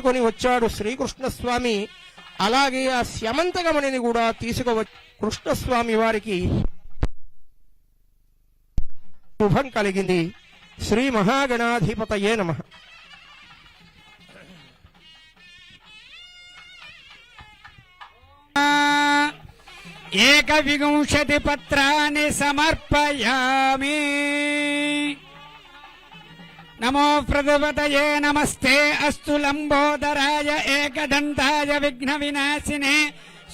కొని వచ్చాడు శ్రీకృష్ణస్వామి. అలాగే ఆ స్యమంతకమణిని కూడా తీసుకువచ్చి కృష్ణస్వామి వారికి శుభం కలిగింది. శ్రీ మహాగణాధిపతయే నమః. ఏకవింశతి పత్రాన్ని సమర్పయామి. నమో ప్రజపతయే నమస్తే అస్తు లంబోదరాయ ఏకదంతాయ విఘ్న వినాశినే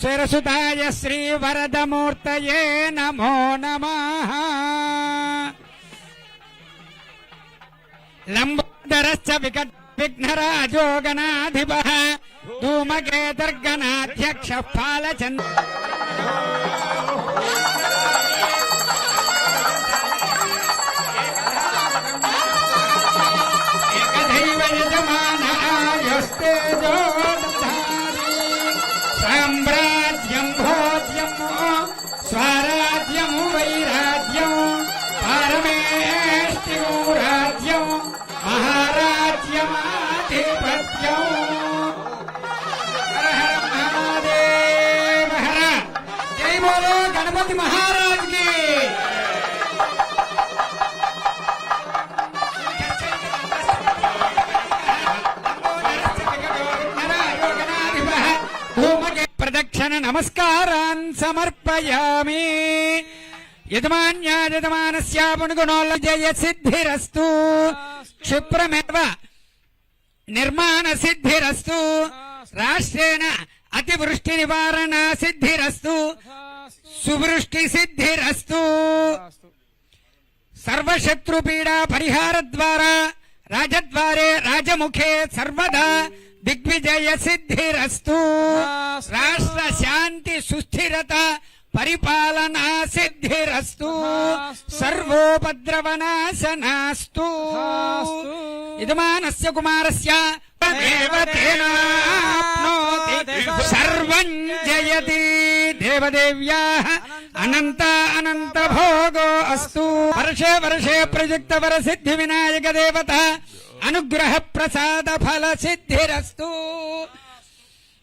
స్వరసుతాయ శ్రీవరదమూర్తయే నమో నమః. లంబోదరశ్చ విఘ్నరాజో గణాధిపః ధూమకేతుర్గణాధ్యక్ష పాలచంద్ర సామ్రాజ్యం భోజ్యం స్వరాజ్యం వైరాజ్యం పరమేష్టిం రాజ్యం మహారాజ్యమాధిపత్యం. హర హర మహాదేవ హర. జై బోలో గణపతి మహారాజ్ కి. ప్రదక్షిణ నమస్కారాన్ సమర్పయామి. యజమాన్యాయజమానస్య పుణ్యగుణోల్ల జయ సిద్ధిరస్తు. క్షిప్రమేవ నిర్మాణ సిద్ధిరస్తు. రాష్ట్రేణ అతివృష్టి నివారణ సిద్ధిరస్తు. సువృష్టి సిద్ధిరస్తు. సర్వశత్రుపీడా పరిహార ద్వారా రాజద్వారే రాజముఖే సర్వదా దిగ్విజయ సిద్ధిరస్తు. రాష్ట్ర శాంతి సుస్థిరత పరిపాలనా సిద్ధిరస్తు. సర్వోపద్రవనాశనాస్తు. యజమానస్య కుమారస్య దేవతేనాప్నోతి సర్వం జయతి. దేవదేవ్యాః అనంత అనంత భోగో అస్తు. వర్షే వర్షే ప్రయుక్త వర సిద్ధి వినాయక దేవత అనుగ్రహ ప్రసాద ఫల సిద్ధిరస్తు.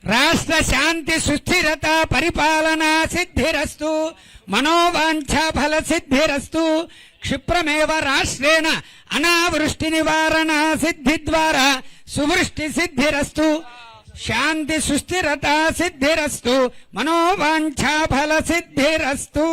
రాష్ట్ర శాంతి సుస్థిరత పరిపాలనా సిద్ధిరస్తు. మనోవాంఛా ఫల సిద్ధిరస్తు. క్షిప్రమేవ రాష్ట్రేణ అనావృష్టి నివారణ సిద్ధి ద్వారా సువృష్టి సిద్ధిరస్తు. శాంతి సుస్థిరత సిద్ధిరస్తు. మనోవాంఛా ఫల సిద్ధిరస్తు.